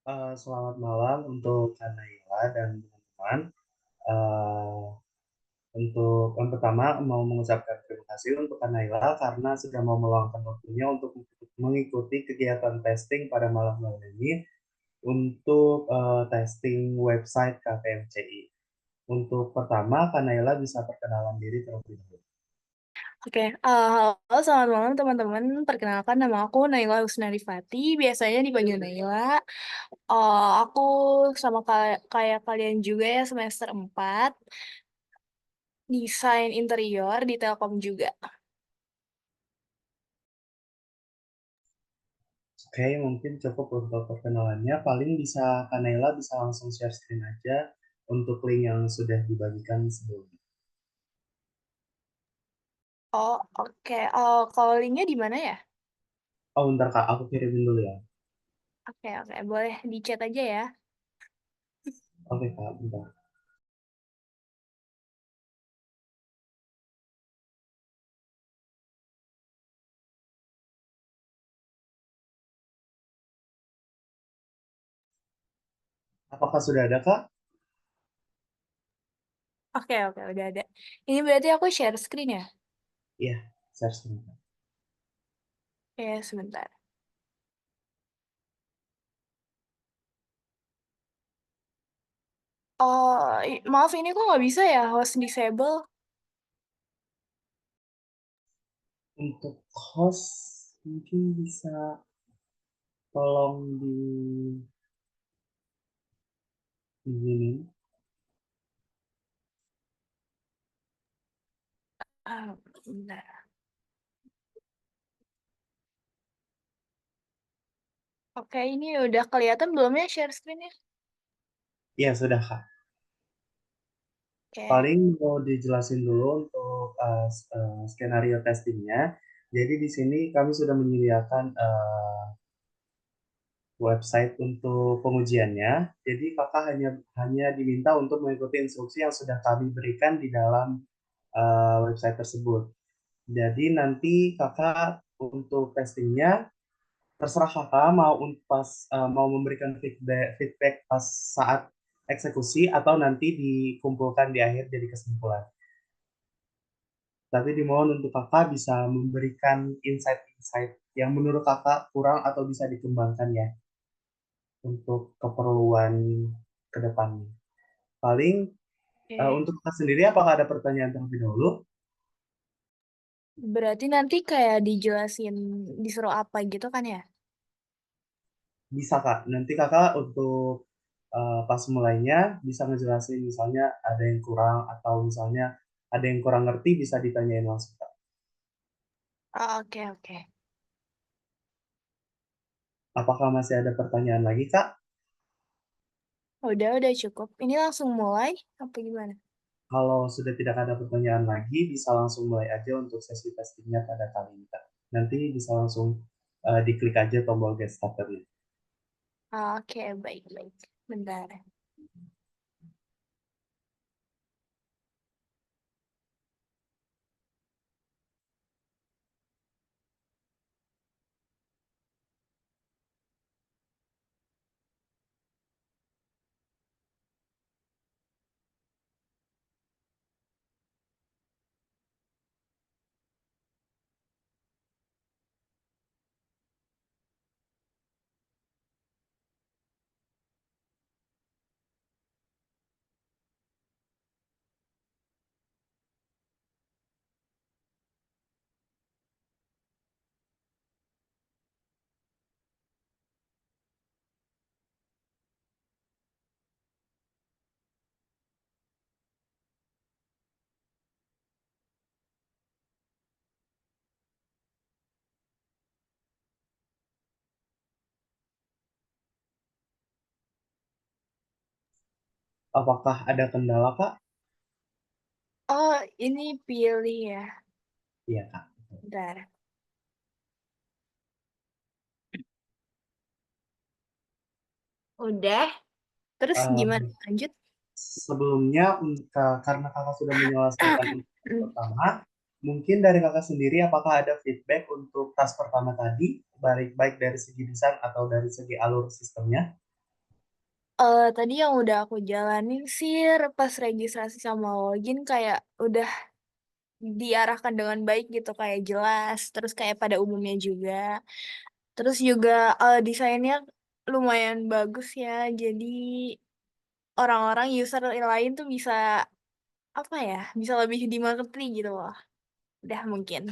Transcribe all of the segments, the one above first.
Selamat malam untuk Kak Naila dan teman-teman. Eh, untuk yang pertama mau mengucapkan terima kasih untuk Kak Naila karena sudah mau meluangkan waktunya untuk mengikuti kegiatan testing pada malam hari ini untuk testing website KPMCI. Untuk pertama, Kak Naila bisa perkenalan diri terlebih dahulu. Oke, halo selamat malam teman-teman. Perkenalkan nama aku Naila Husnarifati, biasanya dipanggil Naila. Aku sama kayak kalian juga ya semester 4, desain interior di Telkom juga. Oke, mungkin cukup untuk perkenalannya. Paling bisa Kak Naila bisa langsung share screen aja untuk link yang sudah dibagikan sebelumnya. Oh, oke. Kalau linknya di mana ya? Oh, bentar Kak, aku kirimin dulu ya. Oke, oke, boleh di chat aja ya. Oke Kak, bentar. Apakah sudah ada Kak? Oke, oke, udah ada. Ini berarti aku share screen ya? Iya, share screen Kak. Ya, sebentar. Maaf ini kok nggak bisa ya host disable? Untuk host, mungkin bisa tolong izinin. Bentar. Oke, ini udah kelihatan belum ya share screen-nya? Iya, sudah Kak. Oke. Paling mau dijelasin dulu untuk skenario testingnya. Jadi di sini kami sudah menyediakan website untuk pengujiannya. Jadi kakak hanya diminta untuk mengikuti instruksi yang sudah kami berikan di dalam website tersebut. Jadi nanti kakak untuk testingnya terserah kakak mau memberikan feedback feedback pas saat eksekusi atau nanti dikumpulkan di akhir jadi kesimpulan. Tapi dimohon untuk kakak bisa memberikan insight-insight yang menurut kakak kurang atau bisa dikembangkan ya untuk keperluan ke depannya. Paling Oke. untuk kakak sendiri apakah ada pertanyaan terlebih dahulu? Berarti nanti kayak dijelasin disuruh apa gitu kan ya? Bisa kak. Nanti kakak untuk pas mulainya bisa ngejelasin misalnya ada yang kurang atau misalnya ada yang kurang ngerti bisa ditanyain langsung kak. Oh, oke, oke. Apakah masih ada pertanyaan lagi kak? Udah cukup. Ini langsung mulai apa gimana? Kalau sudah tidak ada pertanyaan lagi, bisa langsung mulai aja untuk sesi testingnya pada kali ini kak. Nanti bisa langsung diklik aja tombol get started. Oke, baik, baik. Bentar. Apakah ada kendala kak? Oh, ini pilih ya. Iya kak. Bentar. Udah. Terus gimana? Eh, Lanjut? Sebelumnya karena kakak sudah menyelesaikan untuk tas pertama, mungkin dari kakak sendiri apakah ada feedback untuk tas pertama tadi, baik baik dari segi desain atau dari segi alur sistemnya? Tadi yang udah aku jalanin sih pas registrasi sama login kayak udah diarahkan dengan baik gitu kayak jelas terus kayak pada umumnya juga terus juga desainnya lumayan bagus ya jadi orang-orang user lain tuh bisa apa ya bisa lebih dimengerti gitu loh udah mungkin.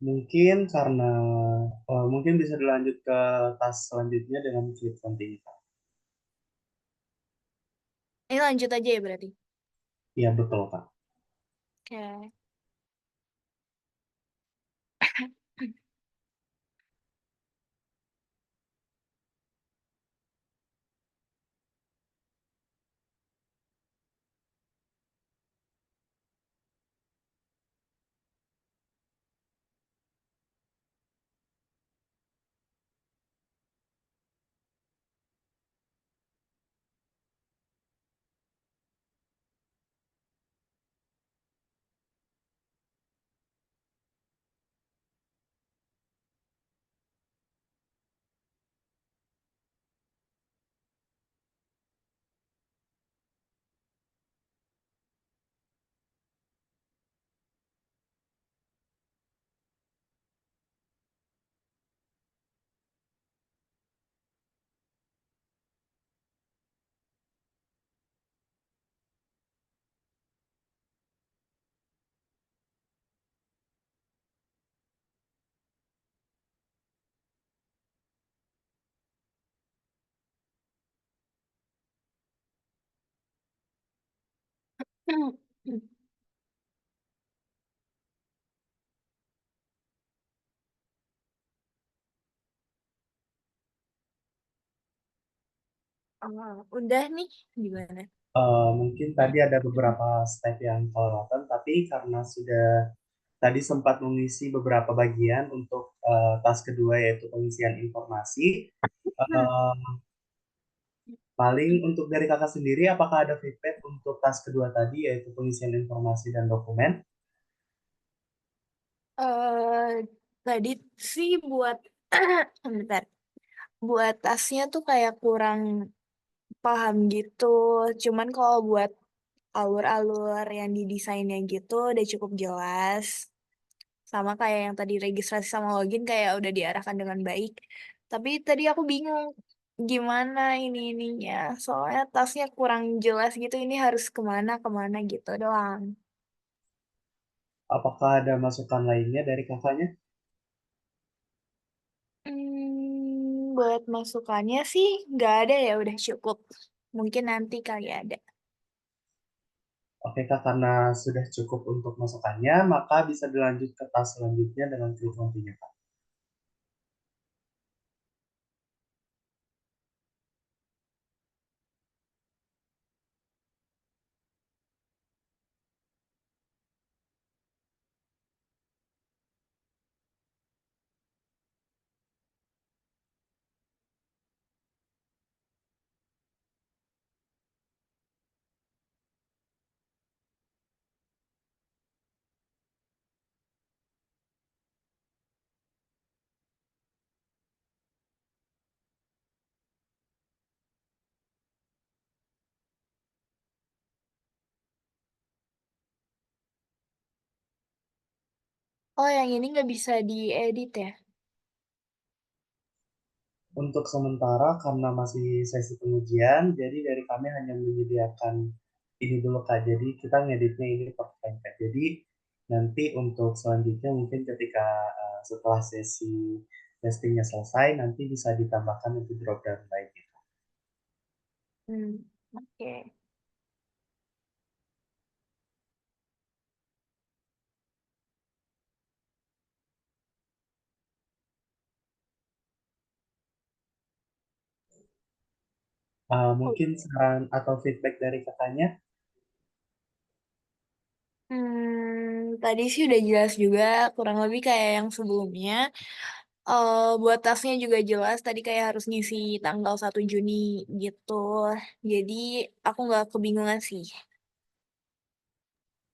Mungkin karena mungkin bisa dilanjut ke tas selanjutnya dengan flip phone kita. Ini lanjut aja ya berarti. Iya betul Kak. Oke. Udah nih gimana? Mungkin tadi ada beberapa step yang kelewatan, tapi karena sudah tadi sempat mengisi beberapa bagian untuk tas kedua yaitu pengisian informasi. eh, Paling untuk dari kakak sendiri, apakah ada feedback untuk tas kedua tadi yaitu pengisian informasi dan dokumen? eh Tadi sih buat bentar. Buat tasnya tuh kayak kurang paham gitu. Cuman kalau buat alur-alur yang didesainnya gitu udah cukup jelas. Sama kayak yang tadi registrasi sama login kayak udah diarahkan dengan baik. Tapi tadi aku bingung gimana ininya. Soalnya tasnya kurang jelas gitu. Ini harus kemana kemana gitu doang. Apakah ada masukan lainnya dari kakaknya? Buat masukannya sih nggak ada ya udah cukup. Mungkin nanti kali ada. Oke Kak, karena sudah cukup untuk masukannya, maka bisa dilanjut ke tas selanjutnya dengan klik continue Kak. Oh yang ini nggak bisa diedit ya? Untuk sementara karena masih sesi pengujian, jadi dari kami hanya menyediakan ini dulu Kak. Jadi kita ngeditnya ini per time, Kak. Jadi nanti untuk selanjutnya mungkin ketika setelah sesi testingnya selesai, nanti bisa ditambahkan untuk drop down lainnya. Hmm, oke. Mungkin saran atau feedback dari kakaknya. Tadi sih udah jelas juga, kurang lebih kayak yang sebelumnya. Buat tasnya juga jelas, tadi kayak harus ngisi tanggal 1 Juni gitu. Jadi aku nggak kebingungan sih.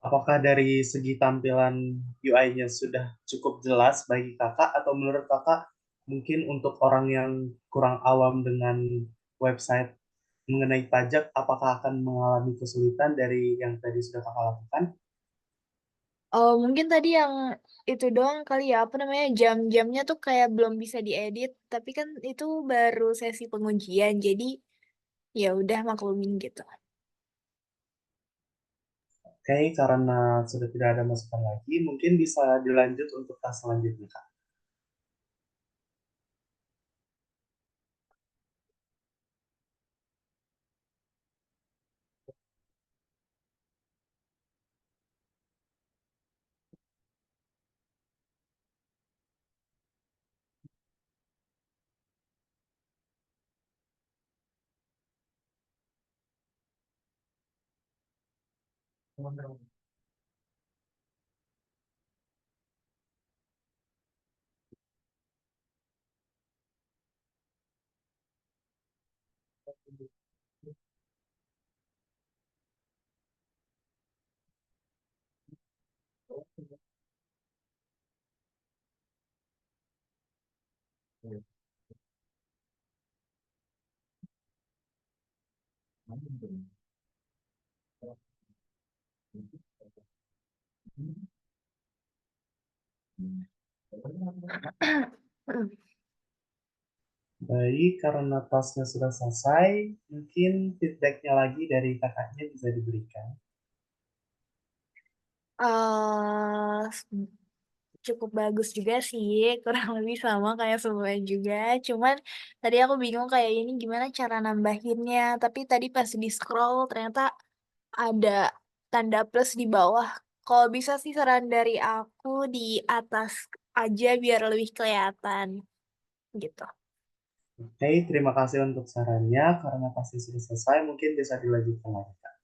Apakah dari segi tampilan UI-nya sudah cukup jelas bagi kakak atau menurut kakak mungkin untuk orang yang kurang awam dengan website mengenai pajak, apakah akan mengalami kesulitan dari yang tadi sudah kakak lakukan? Oh, mungkin tadi yang itu doang kali ya, apa namanya, jam-jamnya tuh kayak belum bisa diedit, tapi kan itu baru sesi pengujian, jadi ya udah maklumin gitu. Oke, karena sudah tidak ada masukan lagi, mungkin bisa dilanjut untuk tas selanjutnya, Kak. Baik, karena tasnya sudah selesai, mungkin feedbacknya lagi dari kakaknya bisa diberikan. eh cukup bagus juga sih, kurang lebih sama kayak sebelumnya juga. Cuman tadi aku bingung kayak ini gimana cara nambahinnya. Tapi tadi pas di scroll ternyata ada tanda plus di bawah. Kalau bisa sih saran dari aku di atas aja biar lebih kelihatan gitu. Oke, terima kasih untuk sarannya. Karena tasnya sudah selesai, mungkin bisa dilanjutkan lagi, Kak.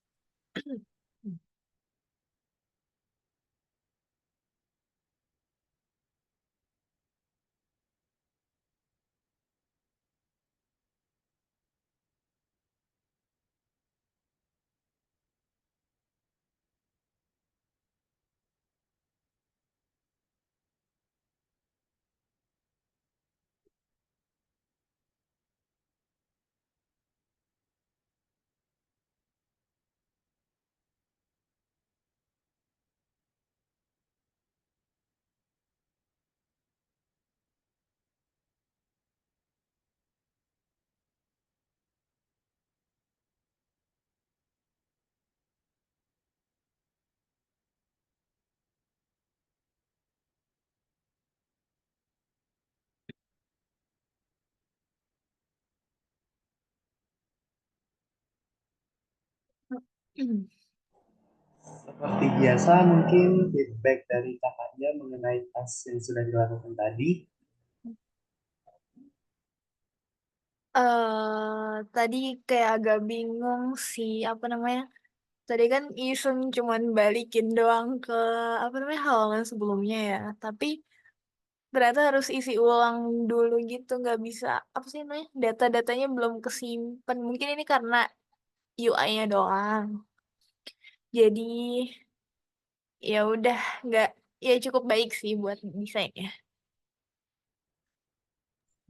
Seperti biasa, mungkin feedback dari kakaknya mengenai tas yang sudah dilakukan tadi. Tadi kayak agak bingung sih apa namanya. Tadi kan iseng cuman balikin doang ke apa namanya halaman sebelumnya ya. Tapi ternyata harus isi ulang dulu gitu, nggak bisa apa sih namanya data-datanya belum kesimpan. Mungkin ini karena UI-nya doang. Jadi ya udah nggak ya cukup baik sih buat desainnya.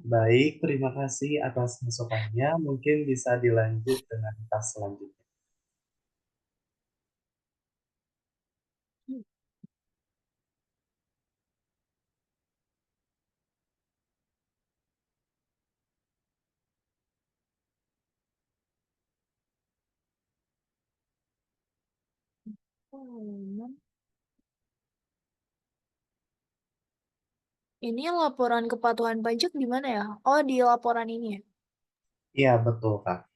Baik, terima kasih atas masukannya. Mungkin bisa dilanjut dengan tas selanjutnya. Hmm. Ini laporan kepatuhan pajak di mana ya? Oh, di laporan ini ya. Iya, betul, Kak.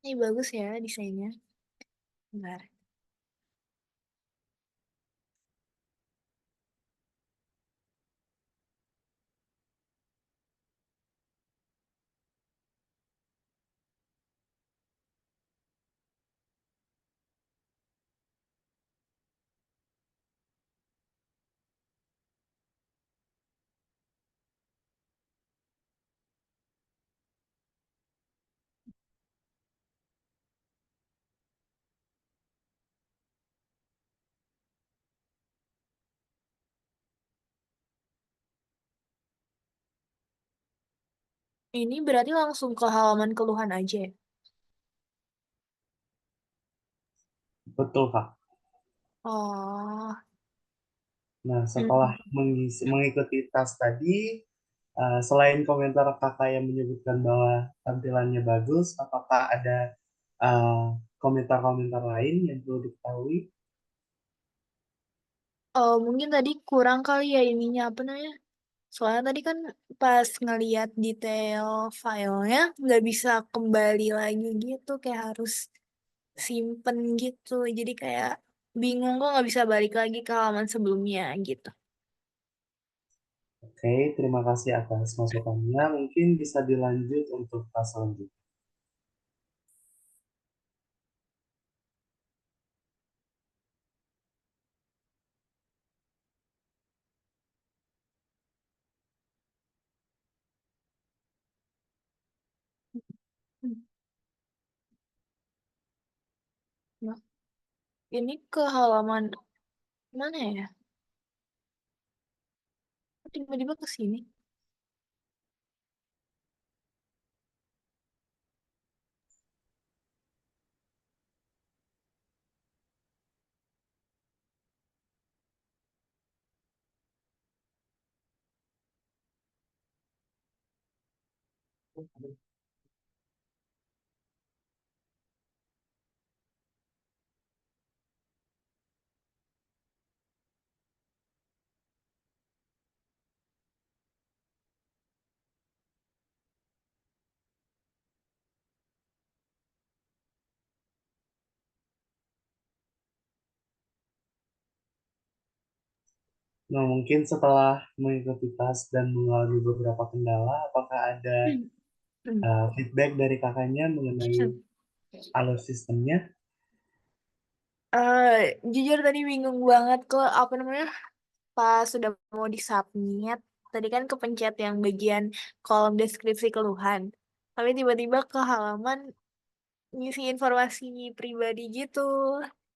Ini bagus ya desainnya. Bentar. Ini berarti langsung ke halaman keluhan aja ya? Betul, Kak. Oh, Nah, setelah hmm. mengikuti tas tadi, selain komentar kakak yang menyebutkan bahwa tampilannya bagus, apakah ada uh, komentar-komentar lain yang perlu diketahui? Oh, mungkin tadi kurang kali ya ininya apa namanya? Soalnya tadi kan pas ngeliat detail filenya nggak bisa kembali lagi gitu, kayak harus simpen gitu. Jadi kayak bingung kok nggak bisa balik lagi ke halaman sebelumnya gitu. Oke, terima kasih atas masukannya. Mungkin bisa dilanjut untuk tas selanjutnya. Hmm. Nah, ini ke halaman mana ya? Kok tiba-tiba ke sini. Nah, mungkin setelah mengikuti tas dan mengalami beberapa kendala, apakah ada Hmm. Hmm. feedback dari kakaknya mengenai alur sistemnya? Eh, Jujur tadi bingung banget kok apa namanya pas sudah mau disubmit tadi kan kepencet yang bagian kolom deskripsi keluhan tapi tiba-tiba ke halaman ngisi informasi pribadi gitu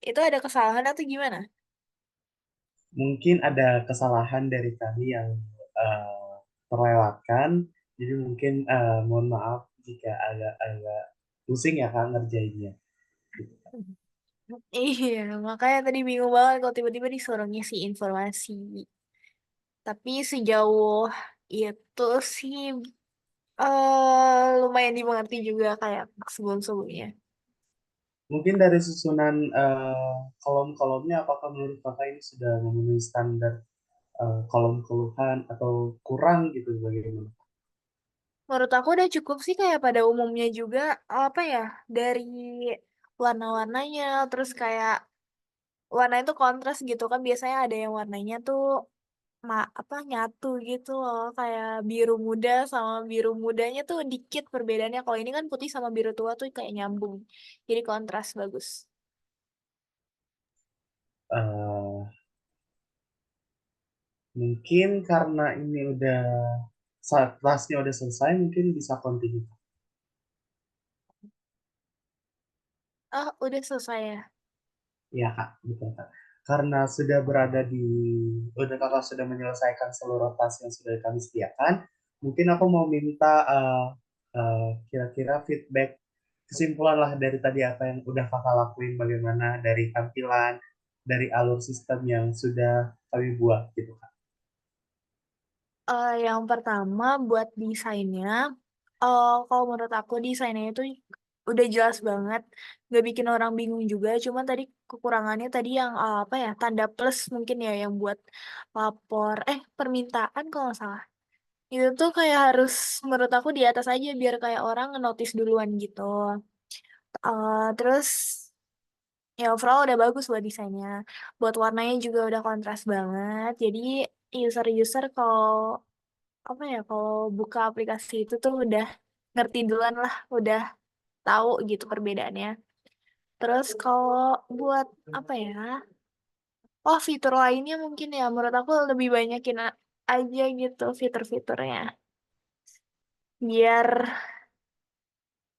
itu ada kesalahan atau gimana? Mungkin ada kesalahan dari kami yang eh, terlewatkan, jadi mungkin mohon maaf jika agak-agak pusing ya Kak ngerjainnya. Iya makanya tadi bingung banget kalau tiba-tiba disuruh ngisi informasi tapi sejauh itu sih lumayan dimengerti juga kayak sebelum-sebelumnya. Mungkin dari susunan kolom-kolomnya, apakah menurut Kakak ini sudah memenuhi standar kolom keluhan atau kurang gitu bagaimana? Menurut aku udah cukup sih kayak pada umumnya juga apa ya dari warna-warnanya terus kayak warna itu kontras gitu kan biasanya ada yang warnanya tuh apa nyatu gitu loh kayak biru muda sama biru mudanya tuh dikit perbedaannya kalau ini kan putih sama biru tua tuh kayak nyambung jadi kontras bagus. Eh, Mungkin karena ini udah saat kelasnya udah selesai, mungkin bisa continue. Ah udah selesai ya. Ya Kak, betul Kak. Karena sudah berada di, udah Kakak sudah menyelesaikan seluruh tas yang sudah kami sediakan, mungkin aku mau minta kira-kira feedback kesimpulan lah dari tadi apa yang udah Kakak lakuin, bagaimana dari tampilan, dari alur sistem yang sudah kami buat gitu Kak. Yang pertama buat desainnya, kalau menurut aku desainnya itu udah jelas banget, nggak bikin orang bingung juga. Cuman tadi kekurangannya tadi yang apa ya tanda plus mungkin ya yang buat lapor, permintaan kalau nggak salah. Itu tuh kayak harus menurut aku di atas aja biar kayak orang notice duluan gitu. Terus ya overall udah bagus buat desainnya, buat warnanya juga udah kontras banget. Jadi user-user kalau apa ya kalau buka aplikasi itu tuh udah ngerti duluan lah udah tahu gitu perbedaannya terus kalau buat apa ya oh fitur lainnya mungkin ya menurut aku lebih banyakin aja gitu fitur-fiturnya biar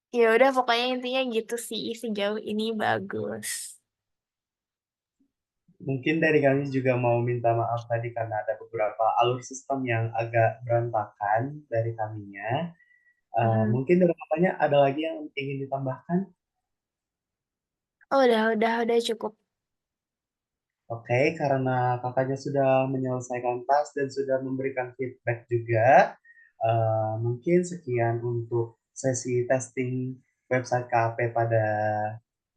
ya udah pokoknya intinya gitu sih sejauh ini bagus. Mungkin dari kami juga mau minta maaf tadi karena ada beberapa alur sistem yang agak berantakan dari kaminya. Mm. Mungkin dari kakaknya ada lagi yang ingin ditambahkan? Oh, udah cukup. Oke, karena kakaknya sudah menyelesaikan tas dan sudah memberikan feedback juga, mungkin sekian untuk sesi testing website KAP pada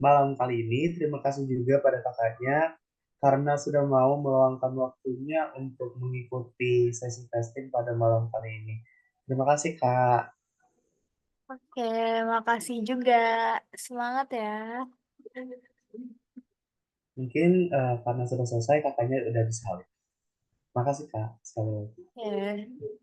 malam kali ini. Terima kasih juga pada kakaknya karena sudah mau meluangkan waktunya untuk mengikuti sesi testing pada malam kali ini. Terima kasih, Kak. Oke, makasih juga. Semangat ya. Mungkin karena sudah selesai, kakaknya udah bisa. Terima kasih, Kak. Sekali lagi. Ya.